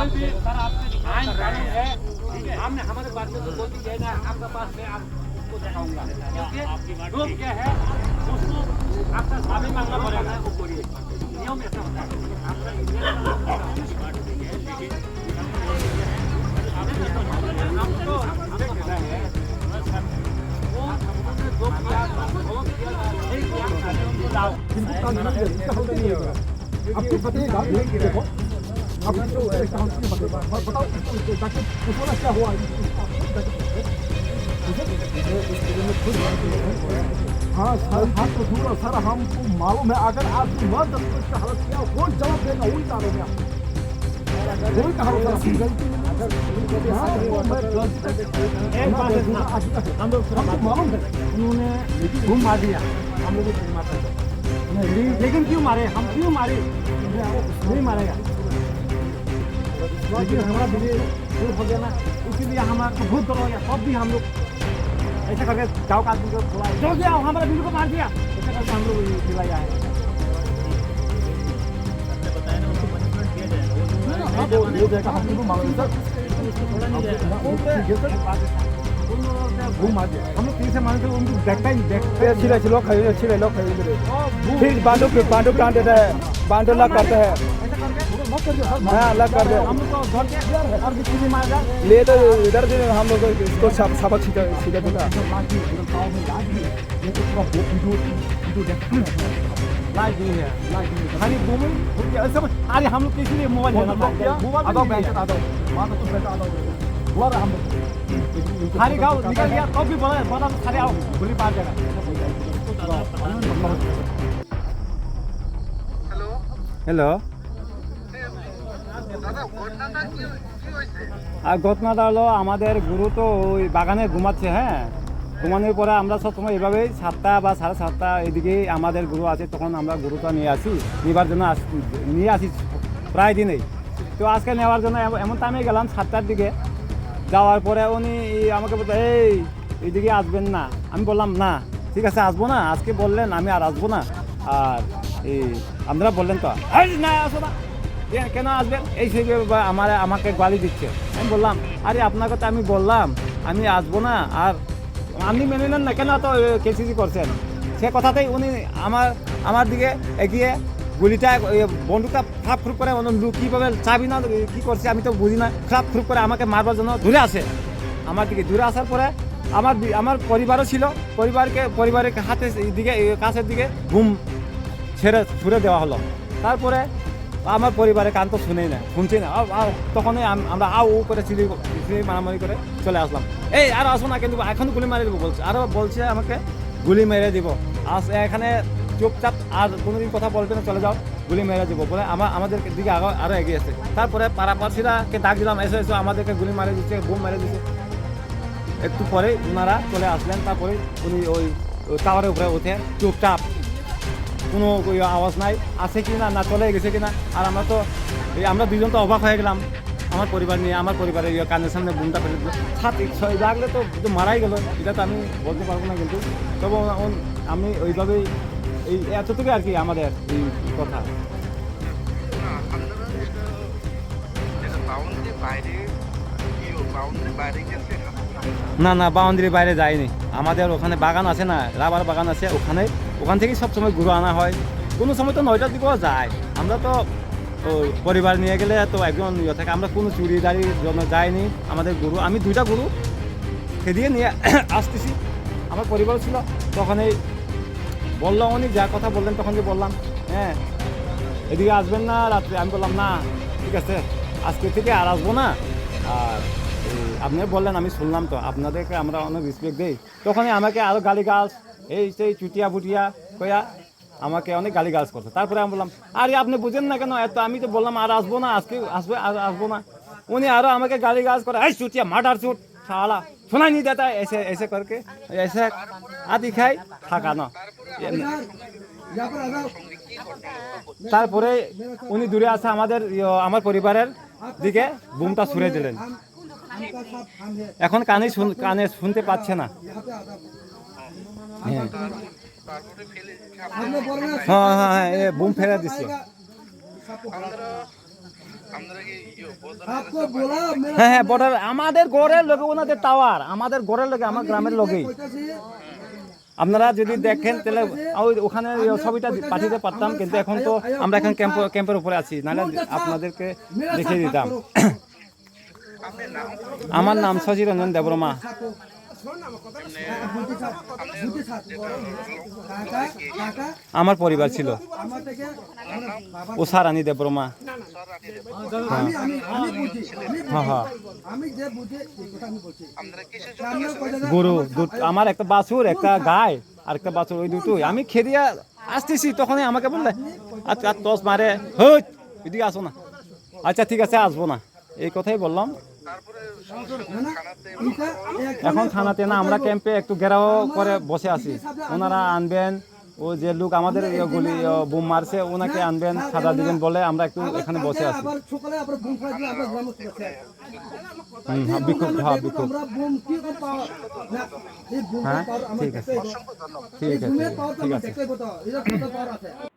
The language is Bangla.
सवाल भी सर आपसे आइन कानून है, ठीक है, हमने हमारे बात में तो बोलती है ना, आपका पास मैं आपको दिखाऊंगा, क्योंकि रूल क्या है उसको आपका माफी मांगना पड़ेगा, वो करिए, नियम ऐसा होता है। आपका आपको हमें कहना है वो जो किया इनको कानून है, इसका हल नहीं होगा। आपको बताइएगा, देखो आप इसको बताओ ताकि उसको क्या हुआ। हाँ सर, हाथ तो दूर सर, हमको मालूम है अगर आप मर्द का हालत क्या कौन जवाब देगा, वही डालोगे आप, वही कहा हम लोग मालूम है उन्होंने घूम मार दिया, हम लोग को मारता है, लेकिन क्यों मारे, हम क्यों मारे, नहीं मारेगा, लेकिन हमारा दिल दूर हो गया ना, इसीलिए हमारा बहुत डर हो गया। तब भी हम लोग ऐसा करके गाँव का आदमी को बोला जो गया हमारा दिल को मार दिया, ऐसा करके हम लोग दिलाया है। ये देखा हम लोग मालूम सर, घूम आ गया, हम लोग तीन से मारते उनको देखता ही देखते छिले छिलो खाइए, छिले लो खाइए, फिर बांधो टान देता है, बांधो लग करता है, हाँ लग कर दे, हम लोग को घर के और किसी भी मार ले तो इधर से हम लोग इसको सबक सीधा देगा। लाइट नहीं है, खाली घूमे अरे हम लोग किसी लिए मोबाइल लेना था, खाली गाँव निकल गया तब भी बोला तो खाली आओ गोली मार देगा। हेलो আর ঘটনাটা হলো আমাদের গুরু তো ওই বাগানে ঘুমাচ্ছে, হ্যাঁ ঘুমানোর পরে আমরা সবসময় এভাবেই 7টা বা 7:30 এদিকেই আমাদের গুরু আছে, তখন আমরা গুরুটা নিয়ে আসি, নেবার জন্য নিয়ে আসি প্রায় দিনেই। তো আজকে নেওয়ার জন্য এমন টাইমে গেলাম 7টার দিকে, যাওয়ার পরে উনি আমাকে বলতে এইদিকে আসবেন না, আমি বললাম না ঠিক আছে আসবো না, আজকে বললেন আমি আর আসবো না, আর আপনারা বললেন তো না আসবো না, কেন আসবেন এই সেই আমাকে গালি দিচ্ছে। আমি বললাম আরে আপনাকে তো আমি বললাম আমি আসবো না, আর আপনি মেনে নেন না কেন তো কেসিসি করছেন। সে কথাতেই উনি আমার দিকে এগিয়ে গুলিটা বন্দুকটা খারাপ খুব করে কীভাবে চাবি না কী করছে আমি তো বুঝি না, খারাপ খুব করে আমাকে মারবার জন্য দূরে আসে, আমার দিকে দূরে আসার পরে আমার পরিবারও ছিল, পরিবারের হাতে দিকে কাছের দিকে ঘুম ছুড়ে দেওয়া হলো। তারপরে আমার পরিবারের কান তো শুনছি না, তখনই আমরা করে চিলি মারামারি করে চলে আসলাম। আর আসো না কিন্তু এখন গুলি মেরে দেবো বলছে, আরও বলছে আমাকে গুলি মেরে দিব, এখানে চুপচাপ আর কোনোদিন কথা বলবে না, চলে যাও গুলি মেরে দেবো বলে আমাদের দিকে আরও এগিয়েছে। তারপরে পাড়াপাড়িরাকে ডাক দিলাম, এসো আমাদেরকে গুলি মারে দিচ্ছে, বোম মেরে দিচ্ছে। একটু পরে ওনারা চলে আসলেন, তারপরে উনি ওই টাওয়ারের উপরে উঠে চুপচাপ, কোনো আওয়াজ নাই, আছে কি না চলে গেছে কিনা। আর আমরা দুজন তো অবাক হয়ে গেলাম, আমার পরিবার নিয়ে, আমার পরিবারের কানের সামনে বোমটা ফেলে দিল, 7 লাগলে তো মারাই গেল, এটা তো আমি বলতে পারবো না, কিন্তু তবু আমি ওইভাবেই এতটুকু আর কি আমাদের এই কথা। না বাউন্ডারির বাইরে যায়নি, আমাদের ওখানে বাগান আছে না, রাবার বাগান আছে, ওখান থেকেই সবসময় ঘুরে আনা হয়, কোনো সময় তো 9টার দিকেও যায়। আমরা তো পরিবার নিয়ে গেলে তো একজন থাকে, আমরা কোনো চুরিদারির জন্য যাইনি, আমাদের গুরু, আমি 2টা গুরু খেদিয়ে নিয়ে আসতেছি, আমার পরিবার ছিল। তখনই বললো উনি যা কথা বললেন, তখন যে বললাম হ্যাঁ এদিকে আসবেন না রাত্রে, আমি বললাম না ঠিক আছে আজকে থেকে আর আসবো না, আর আপনি বললেন আমি শুনলাম তো, আপনাদেরকে আমরা অনেক রেসপেক্ট দিই। তখনই আমাকে আরও গালিগালাজ সেই চুটিয়া বুটিয়া কয়া আমাকে অনেক গালিগালাজ করছে। তারপরে আমি বললাম আরে আপনি বুঝেন না কেন এত, আমি তো বললাম আর আসবো না, আজকে আসবো না। উনি আরও আমাকে গালিগালাজ করে, চুটিয়া মার্ডার চুট শালা শোনাই নি দেতা, এসে করকে এসে আদি খাই থাকা না। তারপরে উনি দূরে আছে আমার পরিবারের দিকে বুমটা ছুঁড়ে দিলেন, এখন কানে শুনতে পাচ্ছে না। হ্যাঁ বুম ফেলে দিচ্ছে। आपको बोला मेरा হ্যাঁ হ্যাঁ বর্ডার আমাদের ঘরের লগে ওনাদের টাওয়ার আমাদের ঘরের লগে আমার গ্রামের লগেই আপনারা যদি দেখেন তাহলে ওখানে ছবিটা পাঠিয়ে পারতাম কিন্তু এখন তো আমরা এখন ক্যাম্পের উপরে আছি নাহলে আপনাদেরকে দেখিয়ে দিতাম আমার নাম শশী রঞ্জন দেববর্মা আমার পরিবার ছিল উষারানী দেববর্মা হ্যাঁ হ্যাঁ গরু আমার একটা বাছুর একটা গায় আর একটা বাছুর ওই দুটোই আমি খেদিয়া আসতেছি তখনই আমাকে বললে আচ্ছা টস মারে হই এদিকে আসো না আচ্ছা ঠিক আছে আসবো না এই কথাই বললাম এখন থানাতে না আমরা ক্যাম্পে একটু ঘেরাও করে বসে আছি ওনারা আনবেন ও যে লোক আমাদের গুলি বোম মারছে ওনাকে আনবেন সাজা দিবেন বলে আমরা একটু এখানে বসে আছি বিক্ষোভ হ্যাঁ বিক্ষোভ হ্যাঁ ঠিক আছে ঠিক আছে ঠিক আছে